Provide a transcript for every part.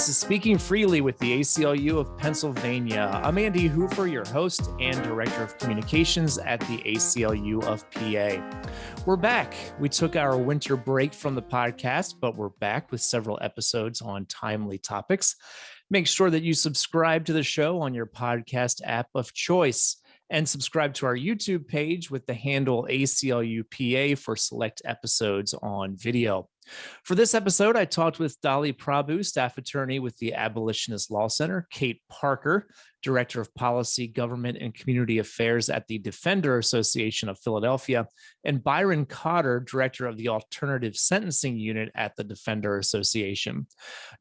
This is Speaking Freely with the ACLU of Pennsylvania. I'm Andy Hoover, your host and Director of Communications at the ACLU of PA. We're back. We took our winter break from the podcast, but we're back with several episodes on timely topics. Make sure that you subscribe to the show on your podcast app of choice and subscribe to our YouTube page with the handle ACLUPA for select episodes on video. For this episode, I talked with Dolly Prabhu, staff attorney with the Abolitionist Law Center, Kate Parker, Director of Policy, Government, and Community Affairs at the Defender Association of Philadelphia, and Byron Cotter, Director of the Alternative Sentencing Unit at the Defender Association.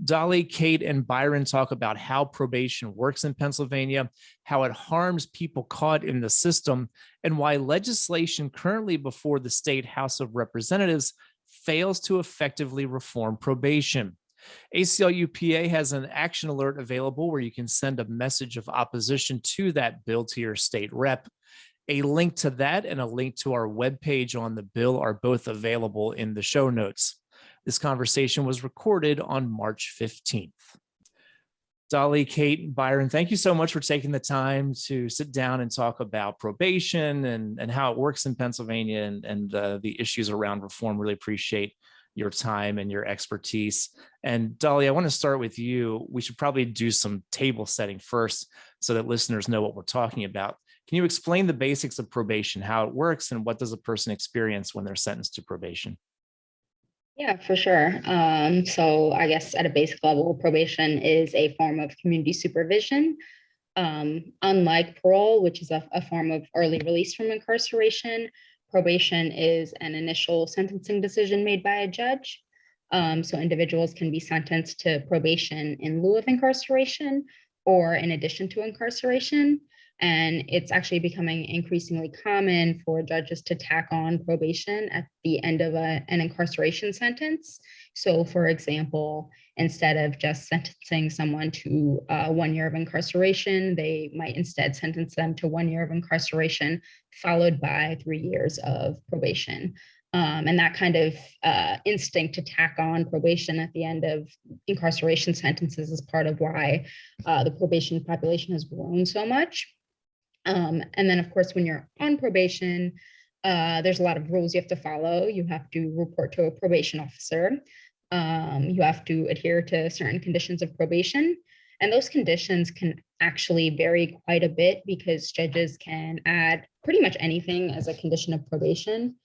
Dolly, Kate, and Byron talk about how probation works in Pennsylvania, how it harms people caught in the system, and why legislation currently before the State House of Representatives fails to effectively reform probation. ACLUPA has an action alert available where you can send a message of opposition to that bill to your state rep. A link to that and a link to our webpage on the bill are both available in the show notes. This conversation was recorded on March 15th. Dolly, Kate, and Byron, thank you so much for taking the time to sit down and talk about probation and how it works in Pennsylvania and the issues around reform. Really appreciate your time and your expertise. And Dolly, I want to start with you. We should probably do some table setting first so that listeners know what we're talking about. Can you explain the basics of probation, how it works, and what does a person experience when they're sentenced to probation? Yeah, for sure. So I guess at a basic level, probation is a form of community supervision. Unlike parole, which is a form of early release from incarceration, probation is an initial sentencing decision made by a judge. So individuals can be sentenced to probation in lieu of incarceration or in addition to incarceration. And it's actually becoming increasingly common for judges to tack on probation at the end of an incarceration sentence. So, for example, instead of just sentencing someone to 1 year of incarceration, they might instead sentence them to 1 year of incarceration, followed by 3 years of probation. And that kind of instinct to tack on probation at the end of incarceration sentences is part of why the probation population has grown so much. And then, of course, when you're on probation, there's a lot of rules you have to follow. You have to report to a probation officer. You have to adhere to certain conditions of probation. And those conditions can actually vary quite a bit because judges can add pretty much anything as a condition of probation.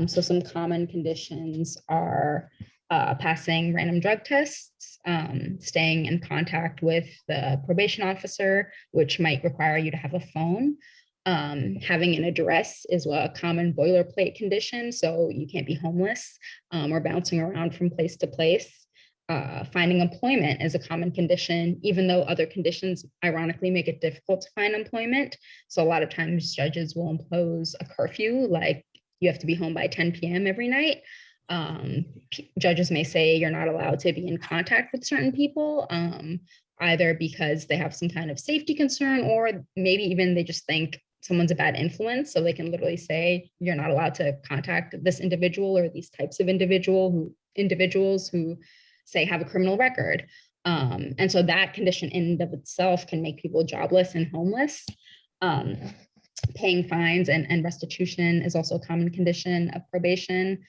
So some common conditions are passing random drug tests, staying in contact with the probation officer, which might require you to have a phone. Having an address is a common boilerplate condition, so you can't be homeless or bouncing around from place to place. Finding employment is a common condition, even though other conditions ironically make it difficult to find employment. So a lot of times judges will impose a curfew, like you have to be home by 10 p.m. every night. Judges may say you're not allowed to be in contact with certain people, either because they have some kind of safety concern, or maybe even they just think someone's a bad influence. So they can literally say you're not allowed to contact this individual or these types of individuals who say have a criminal record. And so that condition in and of itself can make people jobless and homeless. Paying fines and restitution is also a common condition of probation.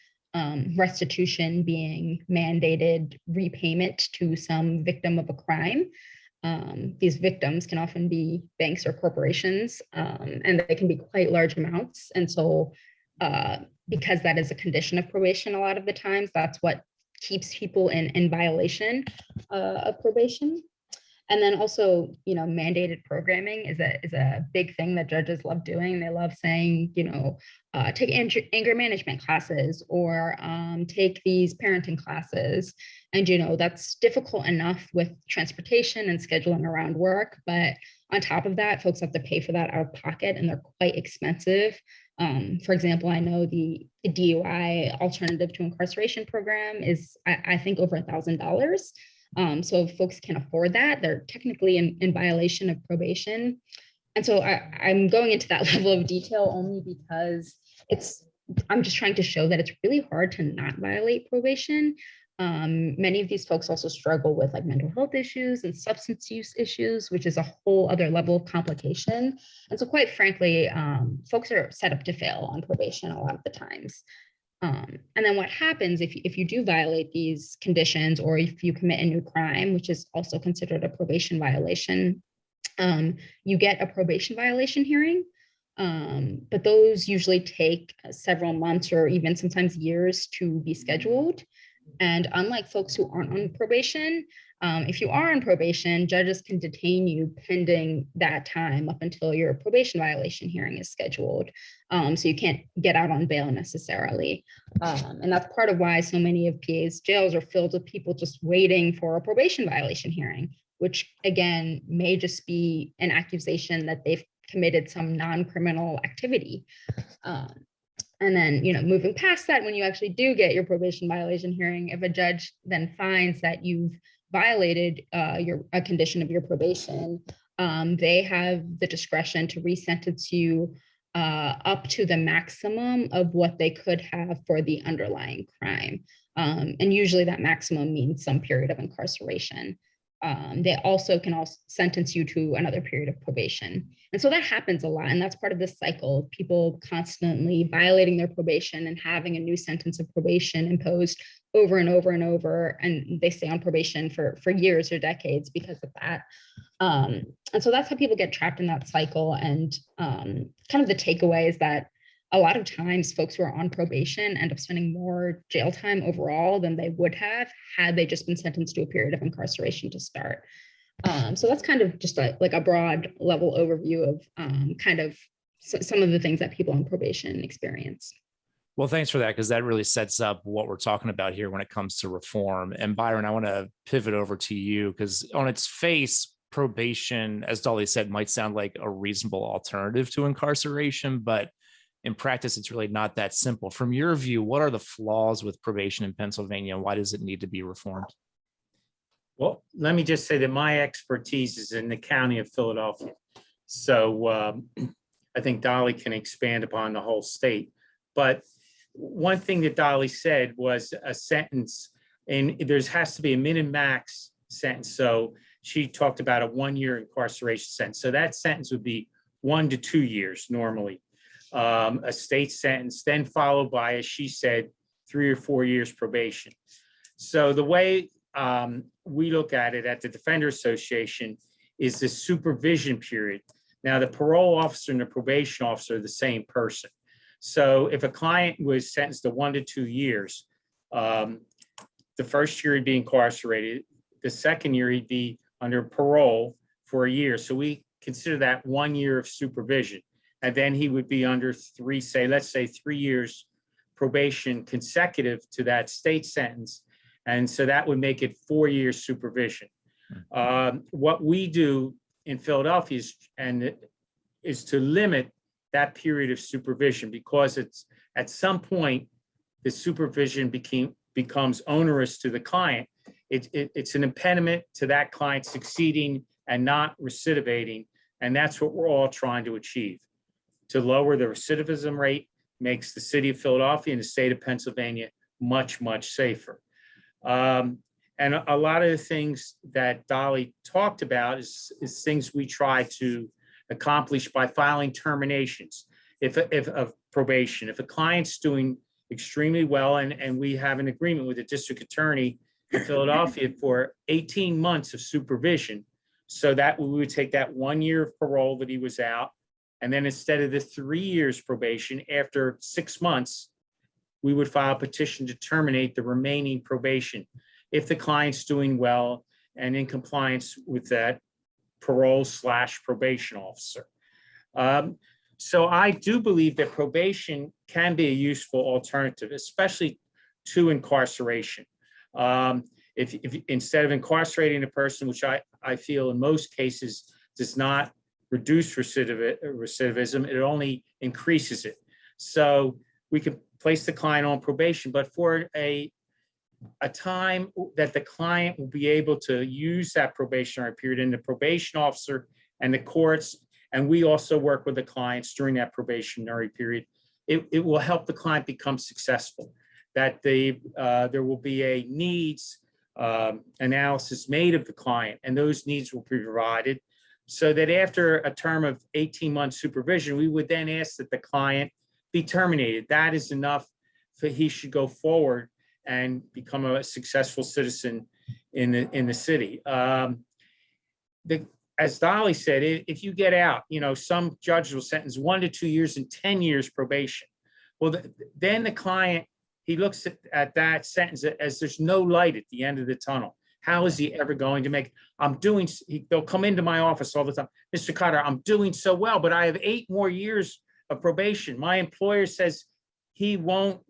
Restitution being mandated repayment to some victim of a crime. These victims can often be banks or corporations, and they can be quite large amounts. And so because that is a condition of probation, a lot of the times, that's what keeps people in violation of probation. And then also, mandated programming is a big thing that judges love doing. They love saying, take anger management classes or take these parenting classes. And, that's difficult enough with transportation and scheduling around work. But on top of that, folks have to pay for that out of pocket, and they're quite expensive. For example, I know the DUI alternative to incarceration program is, I think, over $1,000. So if folks can afford that, they're technically in violation of probation. And so I'm going into that level of detail only because I'm just trying to show that it's really hard to not violate probation. Many of these folks also struggle with like mental health issues and substance use issues, which is a whole other level of complication. And so quite frankly, folks are set up to fail on probation a lot of the times. And then what happens if you do violate these conditions, or if you commit a new crime, which is also considered a probation violation, you get a probation violation hearing. But those usually take several months or even sometimes years to be scheduled. And unlike folks who aren't on probation, if you are on probation, judges can detain you pending that time up until your probation violation hearing is scheduled. So you can't get out on bail necessarily. And that's part of why so many of PA's jails are filled with people just waiting for a probation violation hearing, which again may just be an accusation that they've committed some non-criminal activity. And then, moving past that, when you actually do get your probation violation hearing, if a judge then finds that you've violated a condition of your probation, they have the discretion to resentence you up to the maximum of what they could have for the underlying crime. And usually that maximum means some period of incarceration. They also can sentence you to another period of probation. And so that happens a lot. And that's part of this cycle of people constantly violating their probation and having a new sentence of probation imposed over and over and over. And they stay on probation for years or decades because of that. And so that's how people get trapped in that cycle. And kind of the takeaway is that a lot of times folks who are on probation end up spending more jail time overall than they would have had they just been sentenced to a period of incarceration to start. So that's kind of just like a broad level overview of kind of some of the things that people on probation experience. Well, thanks for that, because that really sets up what we're talking about here when it comes to reform. And Byron, I want to pivot over to you, because on its face, probation, as Dolly said, might sound like a reasonable alternative to incarceration, but in practice, it's really not that simple. From your view, what are the flaws with probation in Pennsylvania, and why does it need to be reformed? Well, let me just say that my expertise is in the county of Philadelphia. So I think Dolly can expand upon the whole state. But one thing that Dolly said was a sentence, and there has to be a min and max sentence. So she talked about a 1-year incarceration sentence. So that sentence would be 1 to 2 years normally. A state sentence, then followed by, as she said, 3 or 4 years probation. So the way we look at it at the Defender Association is the supervision period. Now, the parole officer and the probation officer are the same person. So if a client was sentenced to 1 to 2 years, the first year he'd be incarcerated. The second year he'd be under parole for a year. So we consider that 1 year of supervision. And then he would be under let's say 3 years probation consecutive to that state sentence. And so that would make it 4 years supervision. What we do in Philadelphia is to limit that period of supervision, because it's at some point the supervision becomes onerous to the client. It's an impediment to that client succeeding and not recidivating. And that's what we're all trying to achieve. To lower the recidivism rate makes the city of Philadelphia and the state of Pennsylvania much, much safer. And a lot of the things that Dolly talked about is things we try to accomplish by filing terminations of probation. If a client's doing extremely well, and we have an agreement with the district attorney in Philadelphia for 18 months of supervision, so that we would take that 1 year of parole that he was out, and then instead of the 3 years probation, after 6 months, we would file a petition to terminate the remaining probation if the client's doing well and in compliance with that parole/probation officer. So I do believe that probation can be a useful alternative, especially to incarceration. If instead of incarcerating a person, which I feel in most cases does not reduce recidivism, it only increases it. So we could place the client on probation, but for a time that the client will be able to use that probationary period, and the probation officer and the courts, and we also work with the clients during that probationary period, it will help the client become successful. that there will be a needs analysis made of the client, and those needs will be provided, so that after a term of 18 months supervision, we would then ask that the client be terminated. That is enough for he should go forward and become a successful citizen in the city. As Dolly said, if you get out, some judges will sentence 1 to 2 years and 10 years probation. Well, then the client, he looks at that sentence as there's no light at the end of the tunnel. How is he ever going to make? They'll come into my office all the time. Mr. Cotter, I'm doing so well, but I have 8 more years of probation. My employer says he won't,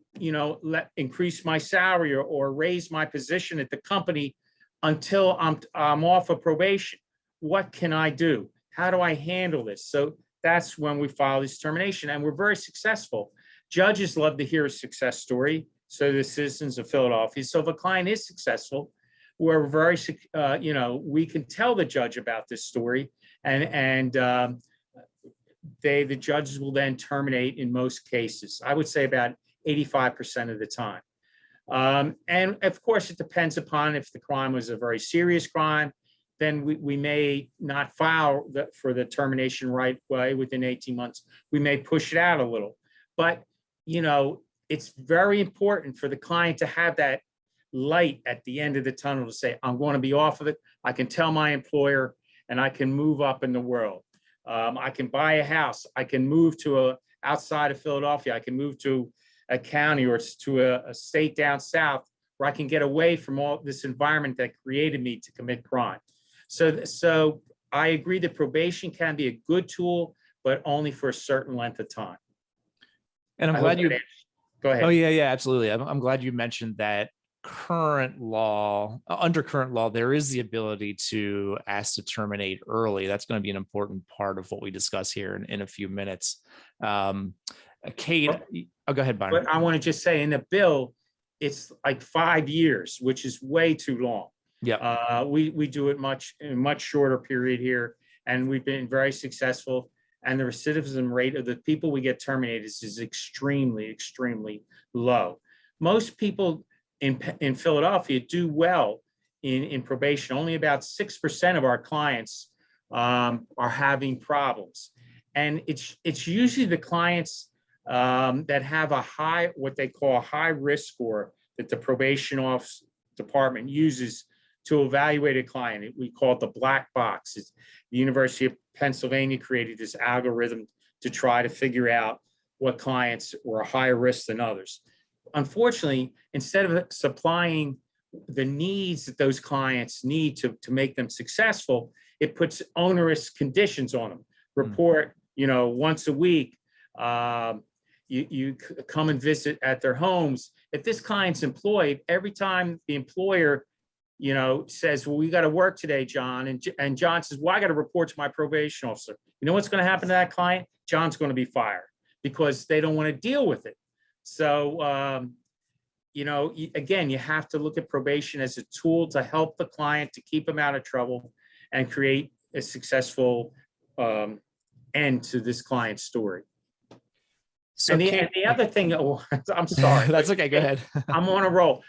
increase my salary or raise my position at the company until I'm off of probation. What can I do? How do I handle this? So that's when we file this termination, and we're very successful. Judges love to hear a success story. So the citizens of Philadelphia. So if a client is successful, we're very, we can tell the judge about this story, and the judges will then terminate in most cases. I would say about 85% of the time. And of course, it depends upon if the crime was a very serious crime, then we may not file for the termination right away within 18 months. We may push it out a little. But, it's very important for the client to have that light at the end of the tunnel to say, I'm going to be off of it. I can tell my employer, and I can move up in the world. I can buy a house. I can move to outside of Philadelphia. I can move to a county or to a state down south where I can get away from all this environment that created me to commit crime. So I agree that probation can be a good tool, but only for a certain length of time. And I'm glad you go ahead. Oh, yeah, absolutely. I'm glad you mentioned that under current law, there is the ability to ask to terminate early. That's going to be an important part of what we discuss here in a few minutes. Kate, go ahead, Byron. But I want to just say in the bill, it's like 5 years, which is way too long. Yeah. We do it in a much shorter period here, and we've been very successful. And the recidivism rate of the people we get terminated is extremely, extremely low. Most people in Philadelphia do well in probation. Only about 6% of our clients are having problems, and it's usually the clients that have what they call a high risk score that the probation office department uses to evaluate a client. We call it the black box. The University of Pennsylvania created this algorithm to try to figure out what clients were higher risk than others. Unfortunately, instead of supplying the needs that those clients need to make them successful, it puts onerous conditions on them. Report, once a week. You come and visit at their homes. If this client's employed, every time the employer says, well, we got to work today, John. And John says, well, I got to report to my probation officer. You know what's going to happen to that client? John's going to be fired because they don't want to deal with it. So, again, you have to look at probation as a tool to help the client to keep them out of trouble and create a successful end to this client's story. So and the other thing, I'm sorry. That's okay. Go ahead. I'm on a roll.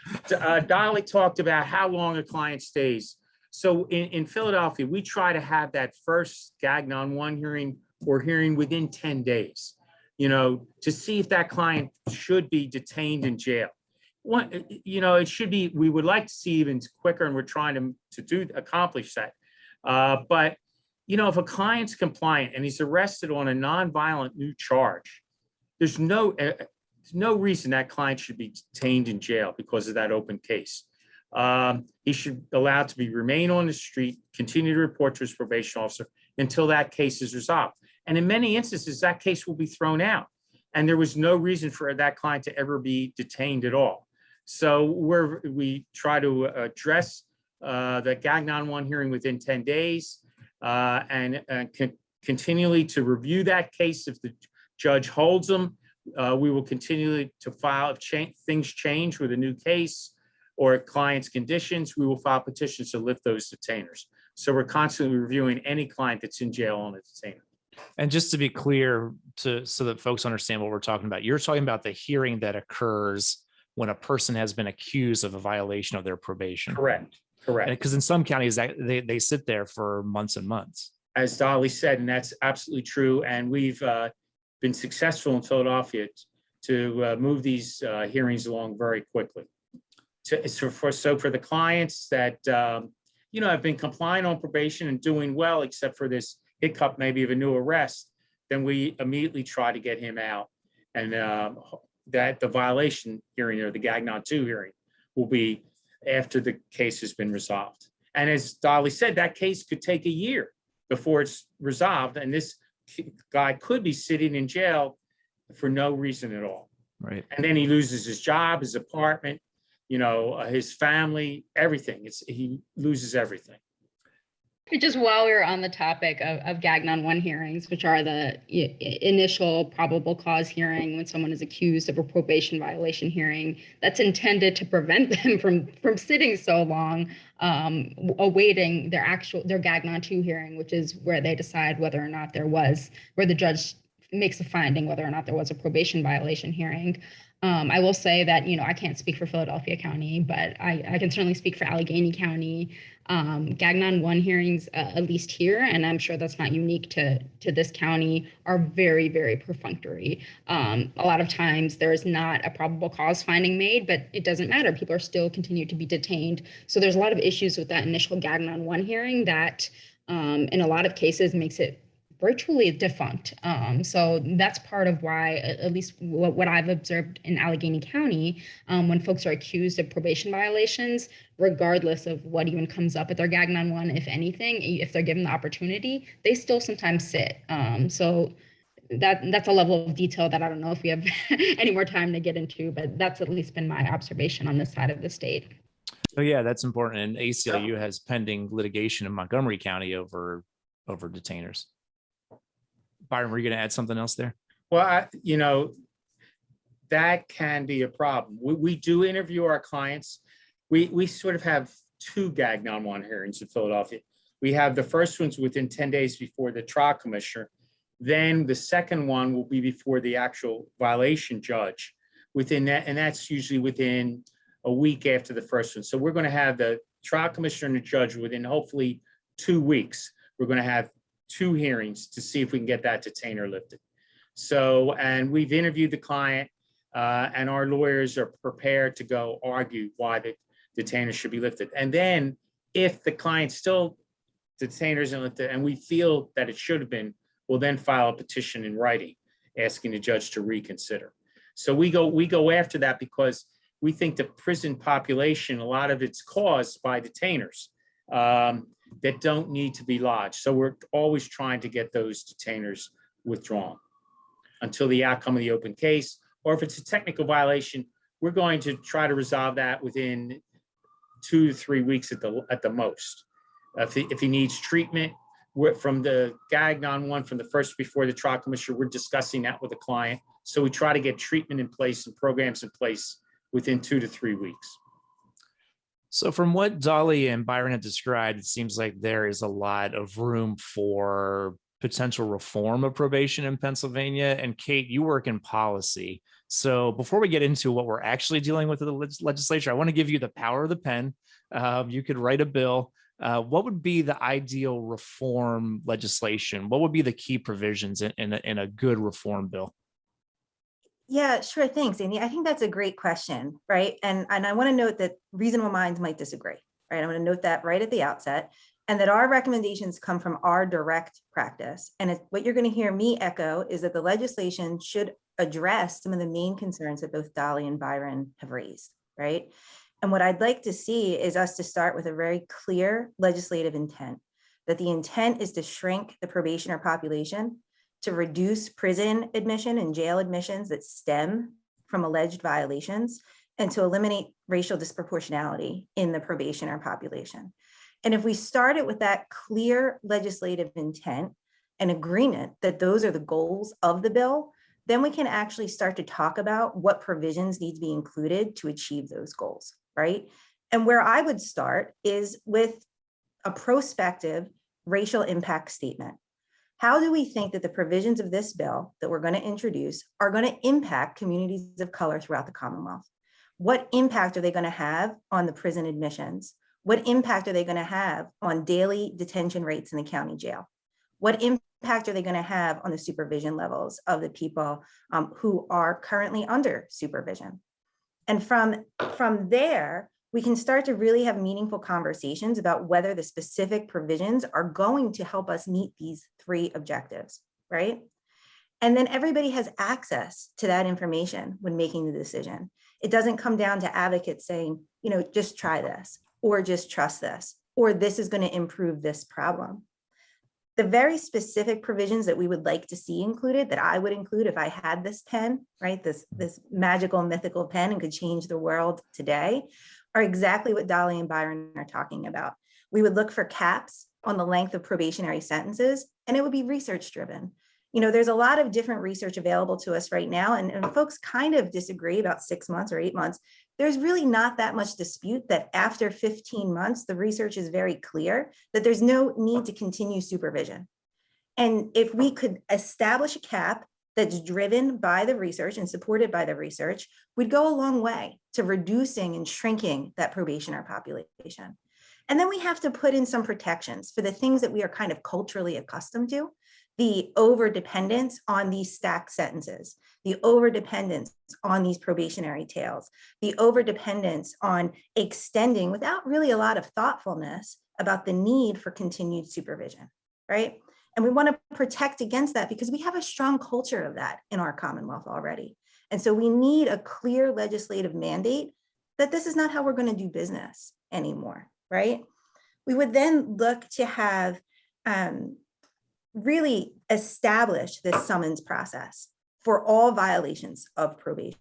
Dolly talked about how long a client stays. So in Philadelphia, we try to have that first Gagnon 1 hearing or hearing within 10 days, to see if that client should be detained in jail. It should be, we would like to see even quicker, and we're trying to accomplish that. But, if a client's compliant and he's arrested on a nonviolent new charge, there's no reason that client should be detained in jail because of that open case. He should be allowed to remain on the street, continue to report to his probation officer until that case is resolved. And in many instances, that case will be thrown out. And there was no reason for that client to ever be detained at all. So we try to address the Gagnon 1 hearing within 10 days and continually to review that case. If the judge holds them, we will continue to file. If things change with a new case or client's conditions, we will file petitions to lift those detainers. So we're constantly reviewing any client that's in jail on a detainer. And just to be clear, so that folks understand what we're talking about, you're talking about the hearing that occurs when a person has been accused of a violation of their probation. Correct, correct. Because in some counties they sit there for months and months. As Dolly said, and that's absolutely true. And we've been successful in Philadelphia to move these hearings along very quickly. So for the clients that have been complying on probation and doing well, except for this hiccup maybe of a new arrest, then we immediately try to get him out, and that the violation hearing or the Gagnon 2 hearing will be after the case has been resolved. And as Dolly said, that case could take a year before it's resolved, and this guy could be sitting in jail for no reason at all. Right. And then he loses his job, his apartment, his family, everything. He loses everything. Just while we were on the topic of Gagnon 1 hearings, which are the initial probable cause hearing when someone is accused of a probation violation hearing, that's intended to prevent them from sitting so long, awaiting their Gagnon 2 hearing, which is where they decide whether or not where the judge makes a finding whether or not there was a probation violation hearing. I will say that, I can't speak for Philadelphia County, but I can certainly speak for Allegheny County. Gagnon 1 hearings, at least here, and I'm sure that's not unique to this county, are very, very perfunctory. A lot of times there's not a probable cause finding made, but it doesn't matter. People are still continue to be detained. So there's a lot of issues with that initial Gagnon 1 hearing that in a lot of cases makes it virtually defunct. So that's part of why, at least what I've observed in Allegheny County, when folks are accused of probation violations, regardless of what even comes up at their Gagnon 1, if anything, if they're given the opportunity, they still sometimes sit. So that's a level of detail that I don't know if we have any more time to get into, but that's at least been my observation on this side of the state. So yeah, that's important. And ACLU has pending litigation in Montgomery County over detainers. Byron, were you going to add something else there? Well, that can be a problem. We do interview our clients. We sort of have 2 Gagnon 1 hearings in Philadelphia. We have the first one's within 10 days before the trial commissioner. Then the second one will be before the actual violation judge within that, and that's usually within a week after the first one. So we're going to have the trial commissioner and the judge within hopefully 2 weeks. We're going to have 2 hearings to see if we can get that detainer lifted. So, and we've interviewed the client, and our lawyers are prepared to go argue why the detainer should be lifted. And then if the client still detainer isn't lifted and we feel that it should have been, we'll then file a petition in writing asking the judge to reconsider. So we go after that because we think the prison population, a lot of it's caused by detainers that don't need to be lodged. So we're always trying to get those detainers withdrawn until the outcome of the open case, or if it's a technical violation, we're going to try to resolve that within 2 to 3 weeks at the most. If he needs treatment, from the Gagnon 1, from the first before the trial commissioner, we're discussing that with the client. So we try to get treatment in place and programs in place within 2 to 3 weeks. So from what Dolly and Byron had described, it seems like there is a lot of room for potential reform of probation in Pennsylvania. And Kate, you work in policy. So before we get into what we're actually dealing with in the legislature, I want to give you the power of the pen. You could write a bill. What would be the ideal reform legislation? What would be the key provisions in a good reform bill? Yeah, sure. Thanks, Amy. I think that's a great question, right? And I want to note that reasonable minds might disagree, right? I'm going to note that right at the outset, and that our recommendations come from our direct practice. And what you're going to hear me echo is that the legislation should address some of the main concerns that both Dolly and Byron have raised, right? And what I'd like to see is us to start with a very clear legislative intent, that the intent is to shrink the probationer population, to reduce prison admission and jail admissions that stem from alleged violations, and to eliminate racial disproportionality in the probationer population. And if we started with that clear legislative intent and agreement that those are the goals of the bill, then we can actually start to talk about what provisions need to be included to achieve those goals, right? And where I would start is with a prospective racial impact statement. How do we think that the provisions of this bill that we're going to introduce are going to impact communities of color throughout the Commonwealth? What impact are they going to have on the prison admissions? What impact are they going to have on daily detention rates in the county jail? What impact are they going to have on the supervision levels of the people who are currently under supervision? And from there, we can start to really have meaningful conversations about whether the specific provisions are going to help us meet these 3 objectives, right? And then everybody has access to that information when making the decision. It doesn't come down to advocates saying, you know, just try this, or just trust this, or this is going to improve this problem. The very specific provisions that we would like to see included, that I would include if I had this pen, right, this magical, mythical pen and could change the world today, are exactly what Dolly and Byron are talking about. We would look for caps on the length of probationary sentences, and it would be research driven. You know, there's a lot of different research available to us right now, and folks kind of disagree about 6 months or 8 months. There's really not that much dispute that after 15 months, the research is very clear that there's no need to continue supervision. And if we could establish a cap that's driven by the research and supported by the research, we'd go a long way to reducing and shrinking that probationer population. And then we have to put in some protections for the things that we are kind of culturally accustomed to. The overdependence on these stacked sentences, the overdependence on these probationary tails, the overdependence on extending without really a lot of thoughtfulness about the need for continued supervision, right? And we want to protect against that because we have a strong culture of that in our Commonwealth already. And so we need a clear legislative mandate that this is not how we're going to do business anymore, right? We would then look to have really establish this summons process for all violations of probation.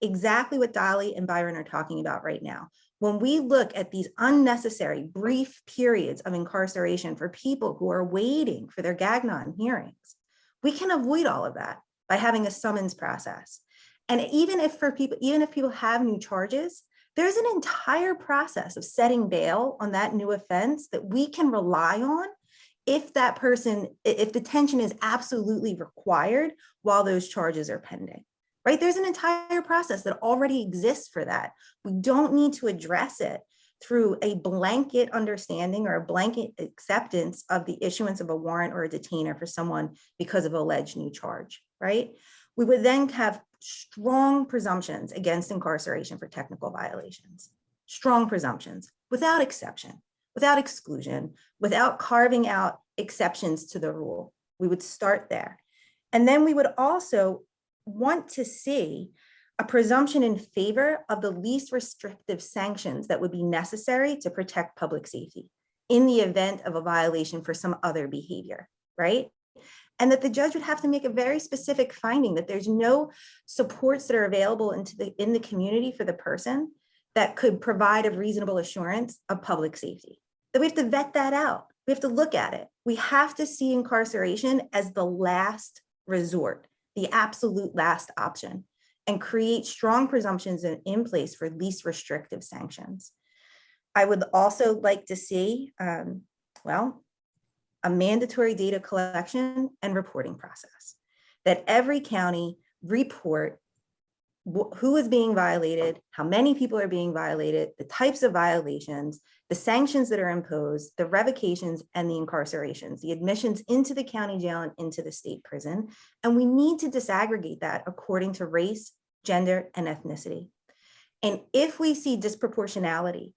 Exactly what Dolly and Byron are talking about right now. When we look at these unnecessary brief periods of incarceration for people who are waiting for their gagnon hearings, we can avoid all of that by having a summons process. And even if people have new charges, there's an entire process of setting bail on that new offense that we can rely on if detention is absolutely required while those charges are pending, right? There's an entire process that already exists for that. We don't need to address it through a blanket understanding or a blanket acceptance of the issuance of a warrant or a detainer for someone because of alleged new charge, right? We would then have strong presumptions against incarceration for technical violations, strong presumptions without exception, without exclusion, without carving out exceptions to the rule. We would start there. And then we would also want to see a presumption in favor of the least restrictive sanctions that would be necessary to protect public safety in the event of a violation for some other behavior, right? And that the judge would have to make a very specific finding that there's no supports that are available in the community for the person that could provide a reasonable assurance of public safety. That we have to vet that out. We have to look at it. We have to see incarceration as the last resort, the absolute last option, and create strong presumptions in place for least restrictive sanctions. I would also like to see, a mandatory data collection and reporting process, that every county report who is being violated, how many people are being violated, the types of violations, the sanctions that are imposed, the revocations and the incarcerations, the admissions into the county jail and into the state prison. And we need to disaggregate that according to race, gender, and ethnicity. And if we see disproportionality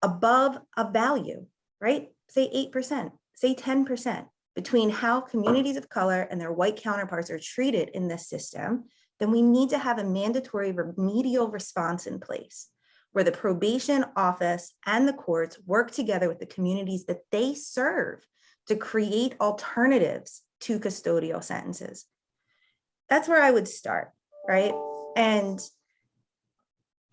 above a value, right, say 8%, say 10%, between how communities of color and their white counterparts are treated in this system, then we need to have a mandatory remedial response in place where the probation office and the courts work together with the communities that they serve to create alternatives to custodial sentences. That's where I would start, right? And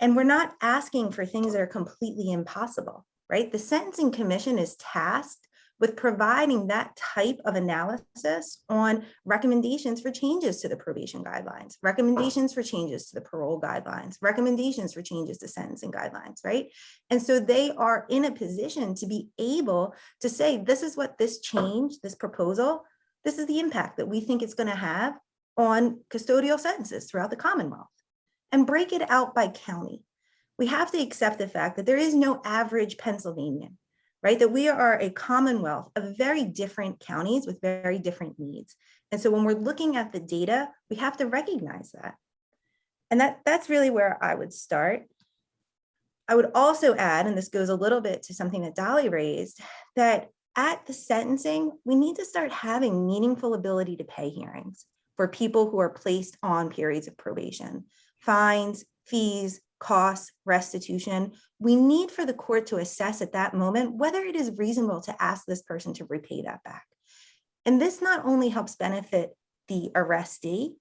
we're not asking for things that are completely impossible, right? The Sentencing Commission is tasked with providing that type of analysis on recommendations for changes to the probation guidelines, recommendations for changes to the parole guidelines, recommendations for changes to sentencing guidelines, right? And so they are in a position to be able to say, this is what this change, this proposal, this is the impact that we think it's going to have on custodial sentences throughout the Commonwealth. and break it out by county. We have to accept the fact that there is no average Pennsylvanian, right? That we are a commonwealth of very different counties with very different needs. And so when we're looking at the data, we have to recognize that. And that's really where I would start. I would also add, and this goes a little bit to something that Dolly raised, that at the sentencing, we need to start having meaningful ability to pay hearings for people who are placed on periods of probation. Fines, fees, costs, restitution. We need for the court to assess at that moment whether it is reasonable to ask this person to repay that back. And this not only helps benefit the arrestee,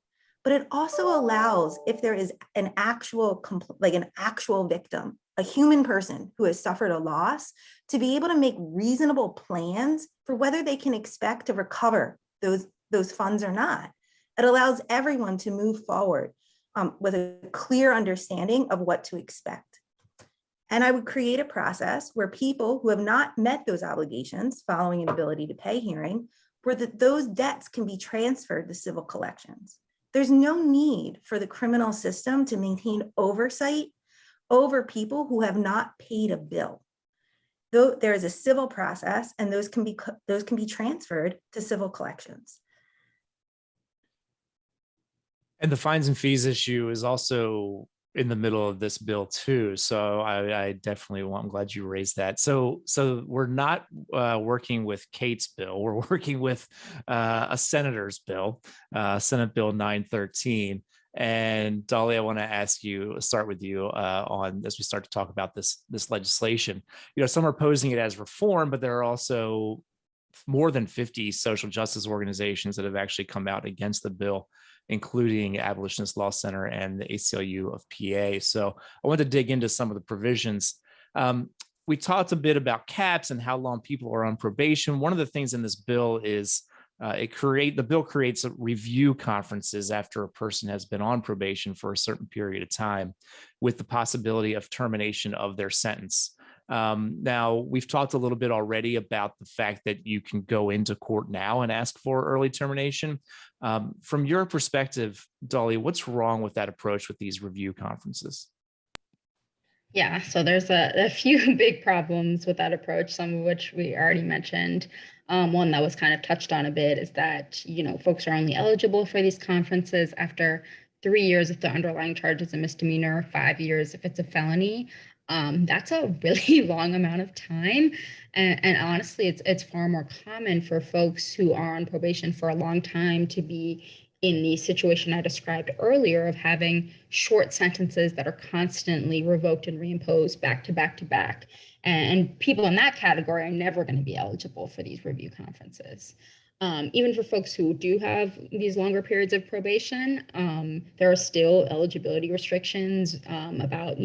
but it also allows, if there is an actual victim, a human person who has suffered a loss, to be able to make reasonable plans for whether they can expect to recover those funds or not. It allows everyone to move forward with a clear understanding of what to expect. And I would create a process where people who have not met those obligations following an ability to pay hearing, where those debts can be transferred to civil collections. There's no need for the criminal system to maintain oversight over people who have not paid a bill. Though there is a civil process, and those can be transferred to civil collections. And the fines and fees issue is also in the middle of this bill too. So I definitely I'm glad you raised that. So we're not working with Kate's bill. We're working with a senator's bill, Senate Bill 913. And Dolly, I want to start with you on as we start to talk about this legislation. You know, some are posing it as reform, but there are also more than 50 social justice organizations that have actually come out against the bill, including Abolitionist Law Center and the ACLU of PA. So I want to dig into some of the provisions. We talked a bit about caps and how long people are on probation. One of the things in this bill is the bill creates review conferences after a person has been on probation for a certain period of time, with the possibility of termination of their sentence. Now, we've talked a little bit already about the fact that you can go into court now and ask for early termination. From your perspective, Dolly, what's wrong with that approach with these review conferences? Yeah, so there's a few big problems with that approach, some of which we already mentioned. One that was kind of touched on a bit is that, folks are only eligible for these conferences after 3 years if the underlying charge is a misdemeanor, 5 years if it's a felony. That's a really long amount of time. And honestly, it's far more common for folks who are on probation for a long time to be in the situation I described earlier of having short sentences that are constantly revoked and reimposed back to back to back. And people in that category are never going to be eligible for these review conferences. Even for folks who do have these longer periods of probation, there are still eligibility restrictions about,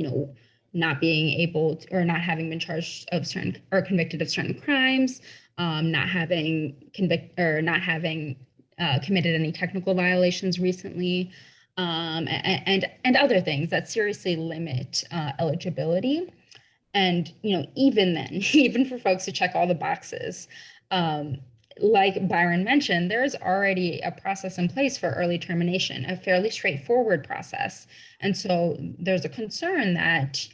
not being able to, or not having been charged of certain or convicted of certain crimes, not having committed any technical violations recently, and other things that seriously limit eligibility. And even then, even for folks who check all the boxes, like Byron mentioned, there's already a process in place for early termination, a fairly straightforward process. And so there's a concern that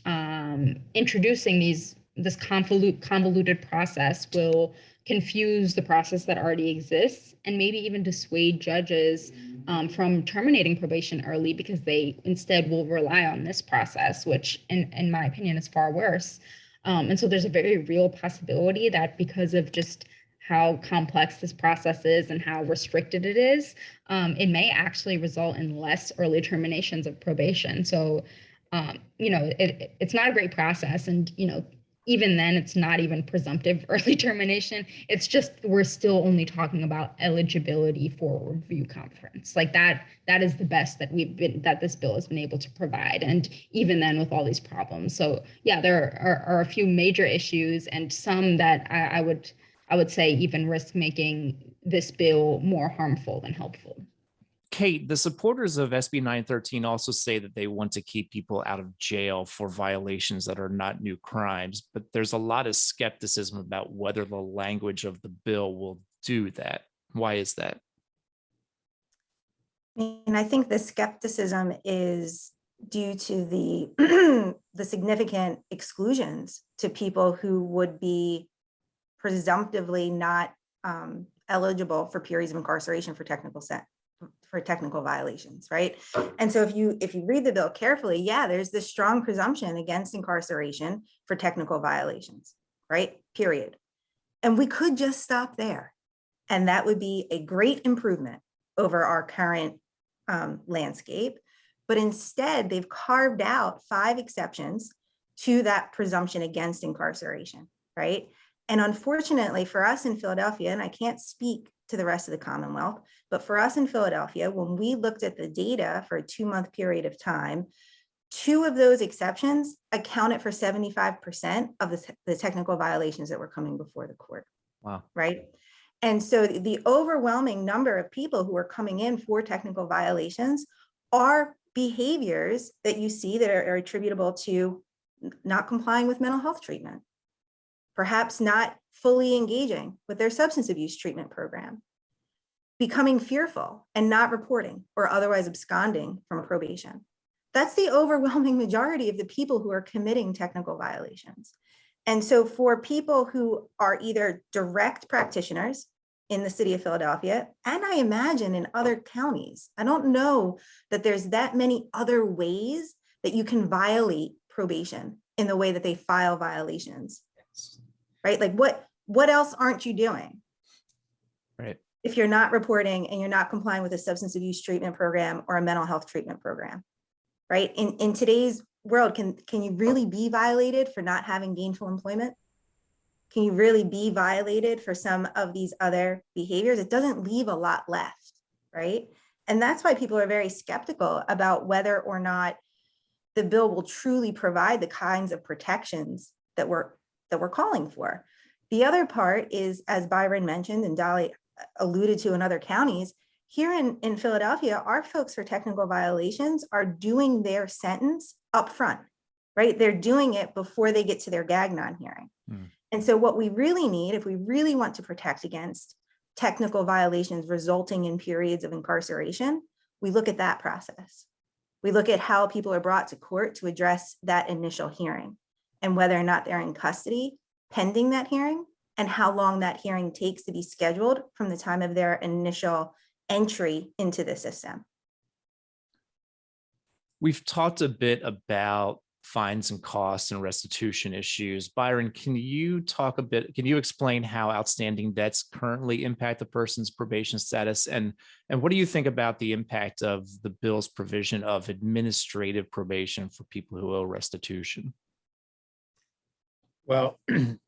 introducing this convoluted process will confuse the process that already exists and maybe even dissuade judges from terminating probation early, because they instead will rely on this process, which in my opinion is far worse. And so there's a very real possibility that because of just how complex this process is and how restricted it is, it may actually result in less early terminations of probation. So, it's not a great process. And, even then, it's not even presumptive early termination. It's just we're still only talking about eligibility for a review conference. Like that is the best that this bill has been able to provide. And even then, with all these problems. So yeah, there are a few major issues, and some that I would say even risk making this bill more harmful than helpful. Kate, the supporters of SB 913 also say that they want to keep people out of jail for violations that are not new crimes, but there's a lot of skepticism about whether the language of the bill will do that. Why is that? And I think the skepticism is due to the the significant exclusions to people who would be presumptively not eligible for periods of incarceration for technical violations, right? And so if you read the bill carefully, yeah, there's this strong presumption against incarceration for technical violations, right? Period. And we could just stop there. And that would be a great improvement over our current landscape. But instead, they've carved out 5 exceptions to that presumption against incarceration, right? And unfortunately for us in Philadelphia, and I can't speak to the rest of the Commonwealth, but for us in Philadelphia, when we looked at the data for a 2-month period of time, 2 of those exceptions accounted for 75% of the technical violations that were coming before the court. Wow. Right. And so the overwhelming number of people who are coming in for technical violations are behaviors that you see that are attributable to not complying with mental health treatment, perhaps not fully engaging with their substance abuse treatment program, becoming fearful and not reporting or otherwise absconding from probation. That's the overwhelming majority of the people who are committing technical violations. And so for people who are either direct practitioners in the city of Philadelphia, and I imagine in other counties, I don't know that there's that many other ways that you can violate probation in the way that they file violations, right? Like what else aren't you doing? Right. If you're not reporting and you're not complying with a substance abuse treatment program or a mental health treatment program, right? In today's world, can you really be violated for not having gainful employment? Can you really be violated for some of these other behaviors? It doesn't leave a lot left, right? And that's why people are very skeptical about whether or not the bill will truly provide the kinds of protections that we're calling for. The other part is, as Byron mentioned and Dolly alluded to in other counties, here in Philadelphia, our folks for technical violations are doing their sentence up front, right? They're doing it before they get to their gag-non hearing. And so what we really need, if we really want to protect against technical violations resulting in periods of incarceration, we look at that process. We look at how people are brought to court to address that initial hearing and whether or not they're in custody pending that hearing and how long that hearing takes to be scheduled from the time of their initial entry into the system. We've talked a bit about fines and costs and restitution issues. Byron, can you explain how outstanding debts currently impact the person's probation status? And what do you think about the impact of the bill's provision of administrative probation for people who owe restitution? Well, Kate's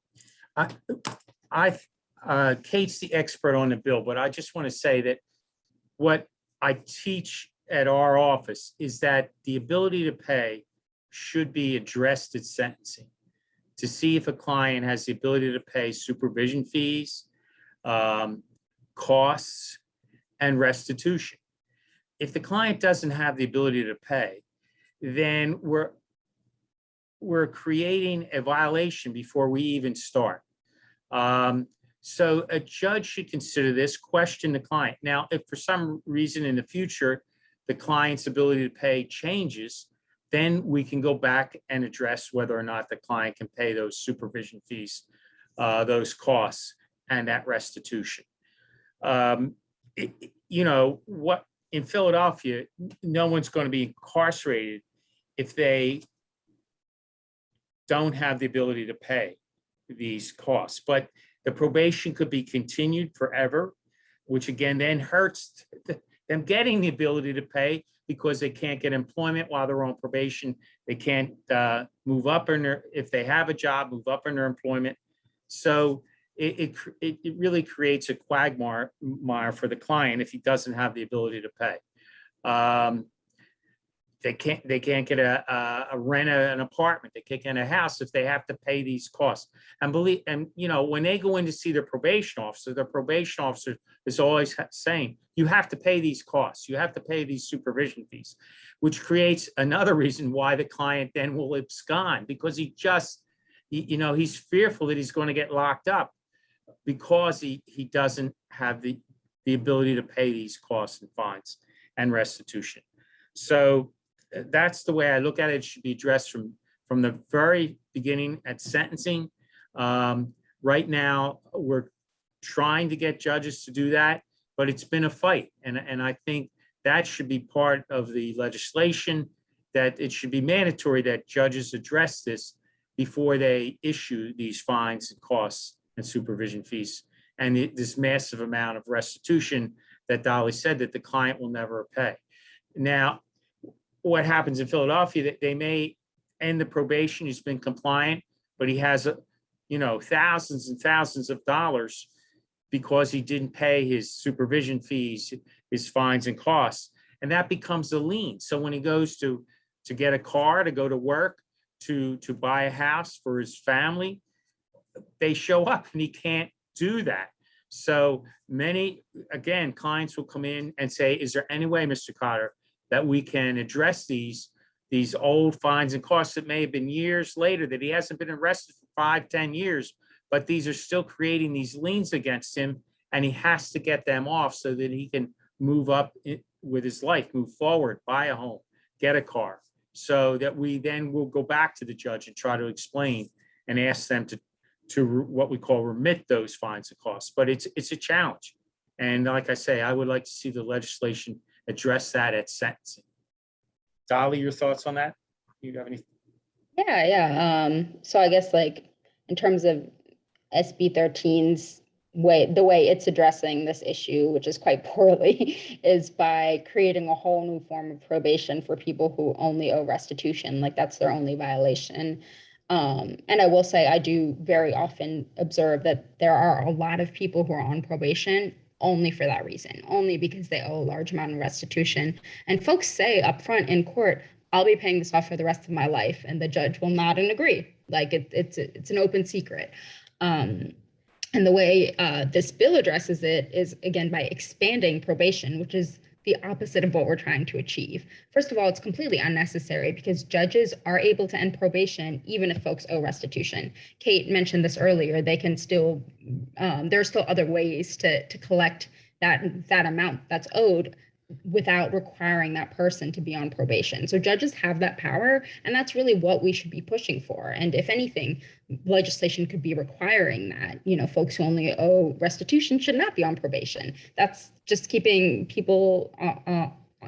the expert on the bill, but I just want to say that what I teach at our office is that the ability to pay should be addressed at sentencing to see if a client has the ability to pay supervision fees, costs, and restitution. If the client doesn't have the ability to pay, then we're creating a violation before we even start. So a judge should consider this, question the client. Now, if for some reason in the future, the client's ability to pay changes, then we can go back and address whether or not the client can pay those supervision fees, those costs, and that restitution. What in Philadelphia, no one's going to be incarcerated if they don't have the ability to pay these costs. But the probation could be continued forever, which again then hurts them getting the ability to pay because they can't get employment while they're on probation. They can't move up if they have a job, move up in their employment. So it really creates a quagmire for the client if he doesn't have the ability to pay. They can't get a rent an apartment. They can't get a house if they have to pay these costs. And when they go in to see their probation officer is always saying, you have to pay these costs. You have to pay these supervision fees, which creates another reason why the client then will abscond because he's fearful that he's going to get locked up because he doesn't have the ability to pay these costs and fines and restitution. So that's the way I look at it. It should be addressed from the very beginning at sentencing. Right now, we're trying to get judges to do that, but it's been a fight. And I think that should be part of the legislation, that it should be mandatory that judges address this before they issue these fines and costs and supervision fees. And this massive amount of restitution that Dolly said that the client will never pay. Now, what happens in Philadelphia, that they may end the probation, he's been compliant, but he has, thousands and thousands of dollars because he didn't pay his supervision fees, his fines and costs, and that becomes a lien. So when he goes to get a car, to go to work, to buy a house for his family, they show up and he can't do that. So many, again, clients will come in and say, is there any way, Mr. Cotter, that we can address these old fines and costs that may have been years later, that he hasn't been arrested for 5-10 years, but these are still creating these liens against him, and he has to get them off so that he can move up with his life, move forward, buy a home, get a car, so that we then will go back to the judge and try to explain and ask them to what we call remit those fines and costs. But it's a challenge. And like I say, I would like to see the legislation address that at sentencing. Dolly, your thoughts on that? You have any? Yeah. So I guess in terms of SB 13's the way it's addressing this issue, which is quite poorly, is by creating a whole new form of probation for people who only owe restitution. That's their only violation. And I will say, I do very often observe that there are a lot of people who are on probation only for that reason, only because they owe a large amount of restitution. And folks say up front in court, I'll be paying this off for the rest of my life, and the judge will nod and agree. It's an open secret. And the way this bill addresses it is, again, by expanding probation, which is the opposite of what we're trying to achieve. First of all, it's completely unnecessary because judges are able to end probation even if folks owe restitution. Kate mentioned this earlier. They can still, there are still other ways to collect that amount that's owed without requiring that person to be on probation. So judges have that power, and that's really what we should be pushing for. And if anything, legislation could be requiring that, folks who only owe restitution should not be on probation. That's just keeping people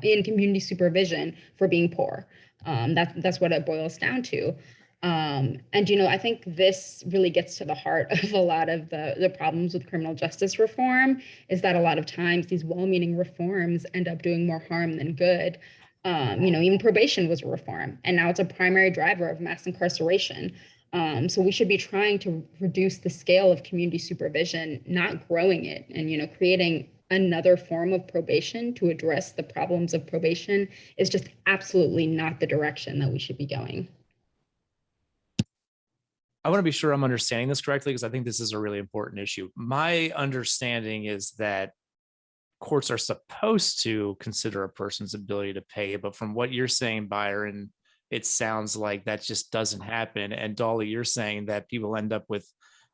in community supervision for being poor. That's what it boils down to. And, I think this really gets to the heart of a lot of the problems with criminal justice reform, is that a lot of times these well-meaning reforms end up doing more harm than good. Even probation was a reform, and now it's a primary driver of mass incarceration. So we should be trying to reduce the scale of community supervision, not growing it, and, creating another form of probation to address the problems of probation is just absolutely not the direction that we should be going. I want to be sure I'm understanding this correctly, because I think this is a really important issue. My understanding is that courts are supposed to consider a person's ability to pay, but from what you're saying, Byron, it sounds like that just doesn't happen. And Dolly, you're saying that people end up with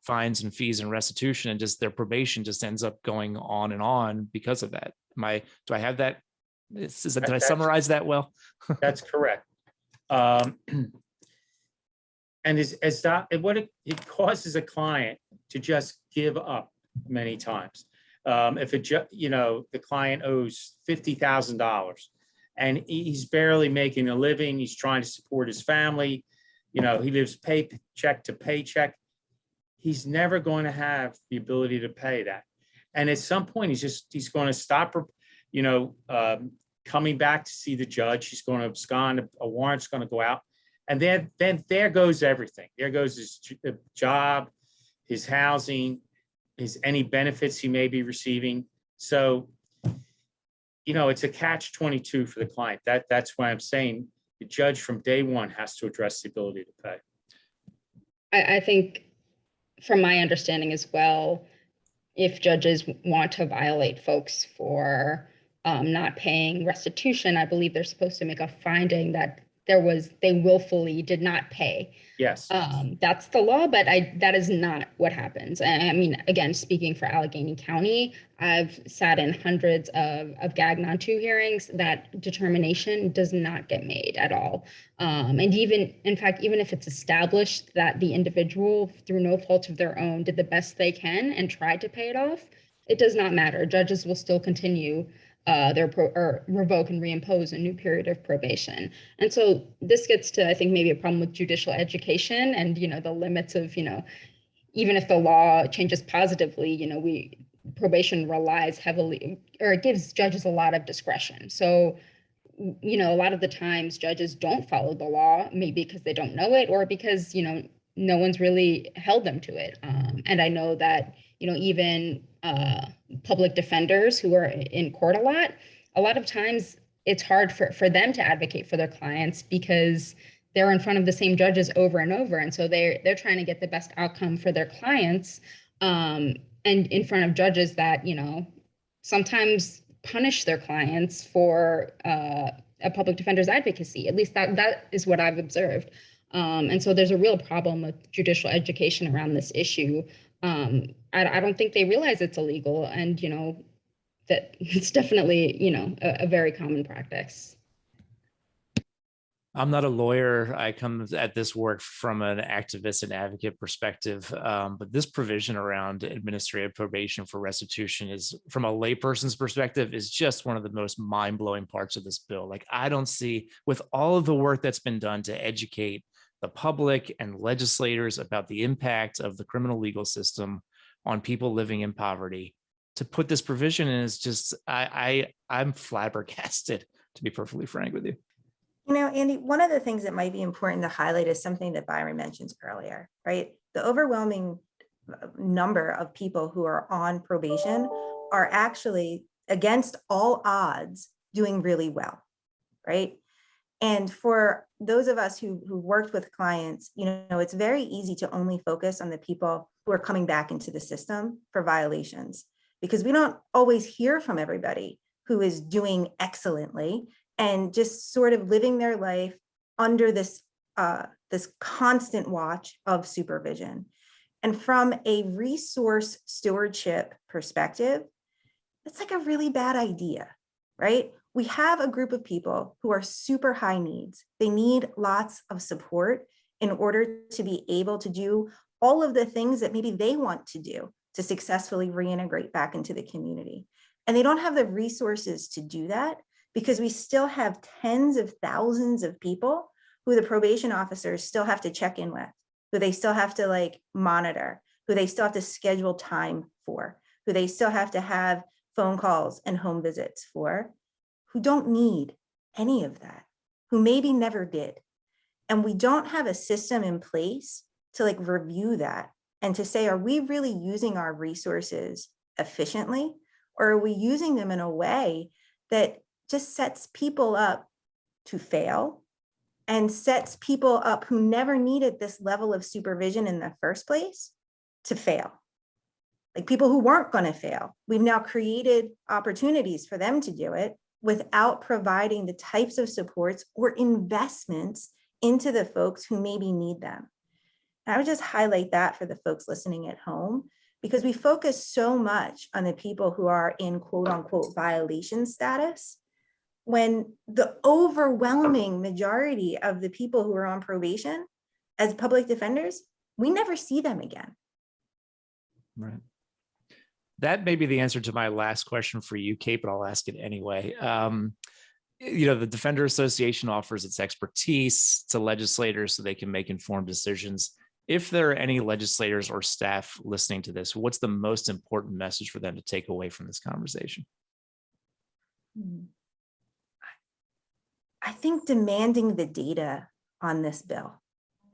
fines and fees and restitution, and just their probation just ends up going on and on because of that. Do I have that? Did I summarize that well? That's correct. And what it causes a client to just give up many times. If the client owes $50,000 and he's barely making a living, he's trying to support his family, he lives paycheck to paycheck, he's never going to have the ability to pay that. And at some point, he's going to stop, coming back to see the judge. He's going to abscond. A warrant's going to go out. And then there goes everything. There goes his job, his housing, any benefits he may be receiving. So, it's a catch-22 for the client. That's why I'm saying the judge from day one has to address the ability to pay. I think, from my understanding as well, if judges want to violate folks for not paying restitution, I believe they're supposed to make a finding that they willfully did not pay. Yes. That's the law, but that is not what happens. And I mean, again, speaking for Allegheny County, I've sat in hundreds of GAG non-2 hearings. That determination does not get made at all. And even, in fact, even if it's established that the individual, through no fault of their own, did the best they can and tried to pay it off, it does not matter. Judges will still continue or revoke and reimpose a new period of probation. And so this gets to, I think, maybe a problem with judicial education and, the limits of, even if the law changes positively, probation relies heavily, or it gives judges a lot of discretion. So, a lot of the times judges don't follow the law, maybe because they don't know it or because, no one's really held them to it. And I know that, even public defenders who are in court a lot of times it's hard for them to advocate for their clients because they're in front of the same judges over and over. And so they're trying to get the best outcome for their clients, and in front of judges that, sometimes punish their clients for a public defender's advocacy. At least that is what I've observed. And so there's a real problem with judicial education around this issue. I don't think they realize it's illegal, and that it's definitely a very common practice. I'm not a lawyer. I come at this work from an activist and advocate perspective, but this provision around administrative probation for restitution is, from a layperson's perspective, is just one of the most mind-blowing parts of this bill. Like, I don't see, with all of the work that's been done to educate the public and legislators about the impact of the criminal legal system on people living in poverty, to put this provision in is just, I'm flabbergasted, to be perfectly frank with you. Andy, one of the things that might be important to highlight is something that Byron mentions earlier, right? The overwhelming number of people who are on probation are actually, against all odds, doing really well, right? And for those of us who worked with clients, it's very easy to only focus on the people who are coming back into the system for violations, because we don't always hear from everybody who is doing excellently and just sort of living their life under this constant watch of supervision. And from a resource stewardship perspective, it's like a really bad idea, right? We have a group of people who are super high needs. They need lots of support in order to be able to do all of the things that maybe they want to do to successfully reintegrate back into the community. And they don't have the resources to do that because we still have tens of thousands of people who the probation officers still have to check in with, who they still have to monitor, who they still have to schedule time for, who they still have to have phone calls and home visits for, who don't need any of that, who maybe never did. And we don't have a system in place to review that and to say, are we really using our resources efficiently? Or are we using them in a way that just sets people up to fail and sets people up who never needed this level of supervision in the first place to fail? Like people who weren't going to fail. We've now created opportunities for them to do it without providing the types of supports or investments into the folks who maybe need them. And I would just highlight that for the folks listening at home, because we focus so much on the people who are in quote unquote violation status, when the overwhelming majority of the people who are on probation as public defenders, we never see them again. Right. That may be the answer to my last question for you, Kate, but I'll ask it anyway. The Defender Association offers its expertise to legislators so they can make informed decisions. If there are any legislators or staff listening to this, what's the most important message for them to take away from this conversation? I think demanding the data on this bill.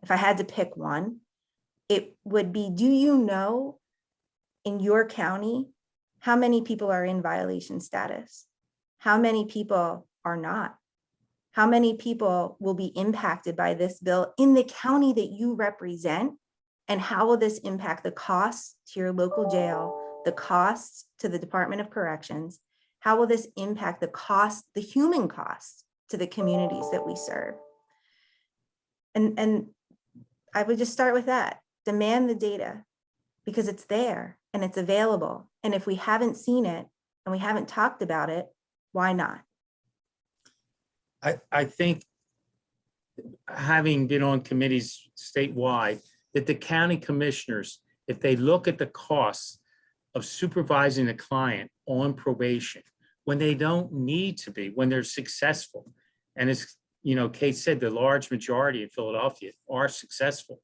If I had to pick one, it would be, do you know in your county how many people are in violation status? How many people are not? How many people will be impacted by this bill in the county that you represent? And how will this impact the costs to your local jail, the costs to the Department of Corrections? How will this impact the human costs to the communities that we serve? And I would just start with that. Demand the data because it's there and it's available. And if we haven't seen it and we haven't talked about it, why not? I think, having been on committees statewide, that the county commissioners, if they look at the costs of supervising a client on probation, when they don't need to be, when they're successful, and as Kate said, the large majority in Philadelphia are successful,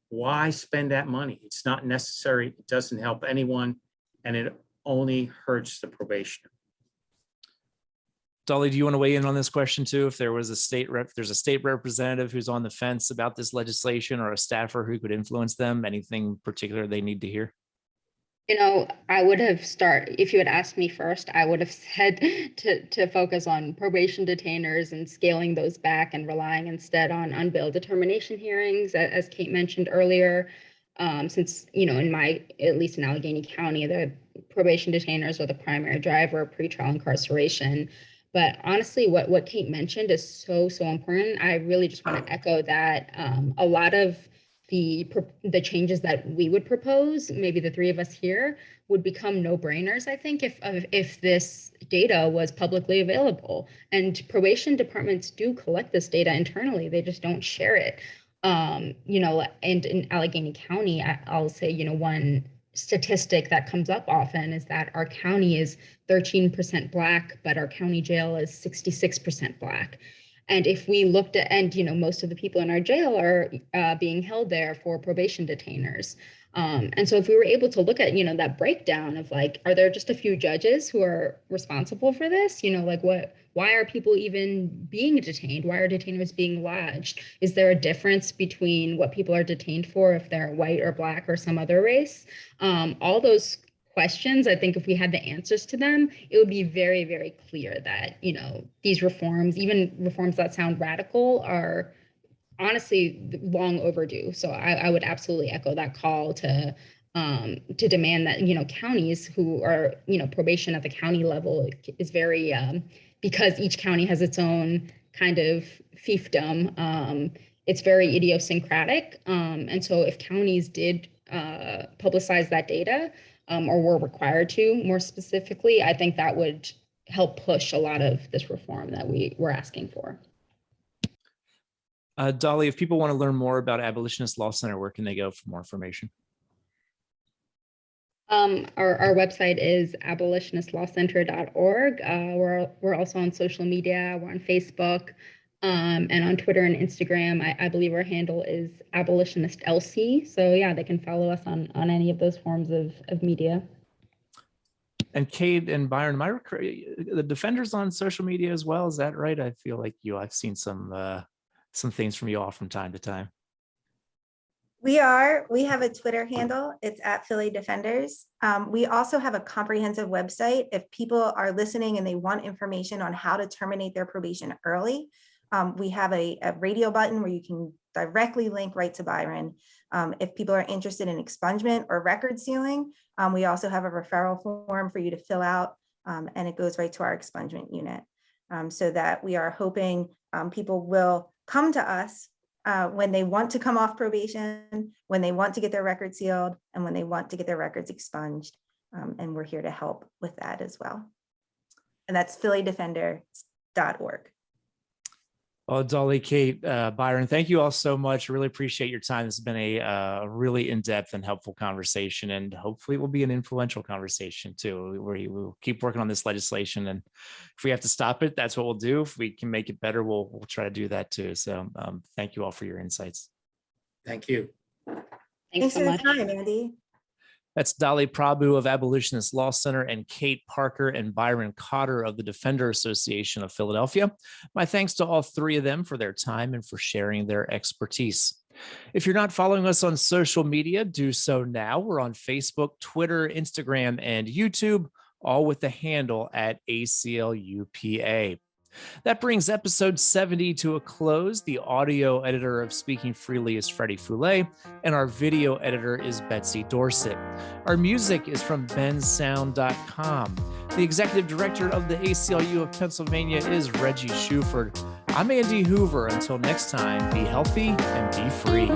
why spend that money? It's not necessary. It doesn't help anyone, and it only hurts the probationer. Dolly, do you want to weigh in on this question too? If there was there's a state representative who's on the fence about this legislation, or a staffer who could influence them, anything particular they need to hear? I would have if you had asked me first, I would have said to focus on probation detainers and scaling those back and relying instead on bail determination hearings, as Kate mentioned earlier. Since, at least in Allegheny County, the probation detainers are the primary driver of pretrial incarceration. But honestly, what Kate mentioned is so important. I really just want to echo that. A lot of the changes that we would propose, maybe the three of us here, would become no-brainers, I think, if this data was publicly available. And probation departments do collect this data internally. They just don't share it. And in Allegheny County, I'll say, one statistic that comes up often is that our county is 13% Black, but our county jail is 66% Black. And if we looked at, most of the people in our jail are being held there for probation detainers. And so if we were able to look at, that breakdown of are there just a few judges who are responsible for this? Why are people even being detained? Why are detainers being lodged? Is there a difference between what people are detained for if they're white or Black or some other race? All those questions, I think if we had the answers to them, it would be very, very clear that, these reforms, even reforms that sound radical, are honestly long overdue. So I would absolutely echo that call to demand that, counties who are, probation at the county level is very, because each county has its own kind of fiefdom, it's very idiosyncratic. And so if counties did publicize that data, or were required to more specifically, I think that would help push a lot of this reform that we were asking for. Dolly, if people want to learn more about Abolitionist Law Center, where can they go for more information? Our website is abolitionistlawcenterorg. We're also on social media. We're on Facebook, and on Twitter and Instagram. I believe our handle is abolitionistlc. So yeah, they can follow us on any of those forms of media. And Kate and Byron, the Defenders on social media as well? Is that right? I feel like I've seen some things from you all from time to time. We have a Twitter handle. It's @PhillyDefenders. We also have a comprehensive website. If people are listening and they want information on how to terminate their probation early, we have a radio button where you can directly link right to Byron. If people are interested in expungement or record sealing, we also have a referral form for you to fill out, and it goes right to our expungement unit. So that we are hoping people will come to us when they want to come off probation, when they want to get their records sealed, and when they want to get their records expunged. And we're here to help with that as well. And that's phillydefenders.org. Well, Dolly, Kate, Byron, thank you all so much. Really appreciate your time. This has been a really in-depth and helpful conversation, and hopefully it will be an influential conversation too, where we'll keep working on this legislation. And if we have to stop it, that's what we'll do. If we can make it better, we'll try to do that too. So thank you all for your insights. Thank you. Thanks so much. For your time, Andy. That's Dolly Prabhu of Abolitionist Law Center and Kate Parker and Byron Cotter of the Defender Association of Philadelphia. My thanks to all three of them for their time and for sharing their expertise. If you're not following us on social media, do so now. We're on Facebook, Twitter, Instagram, and YouTube, all with the handle @ACLUPA. That brings episode 70 to a close. The audio editor of Speaking Freely is Freddie Foulet, and our video editor is Betsy Dorset. Our music is from bensound.com. The executive director of the ACLU of Pennsylvania is Reggie Shuford. I'm Andy Hoover. Until next time, be healthy and be free.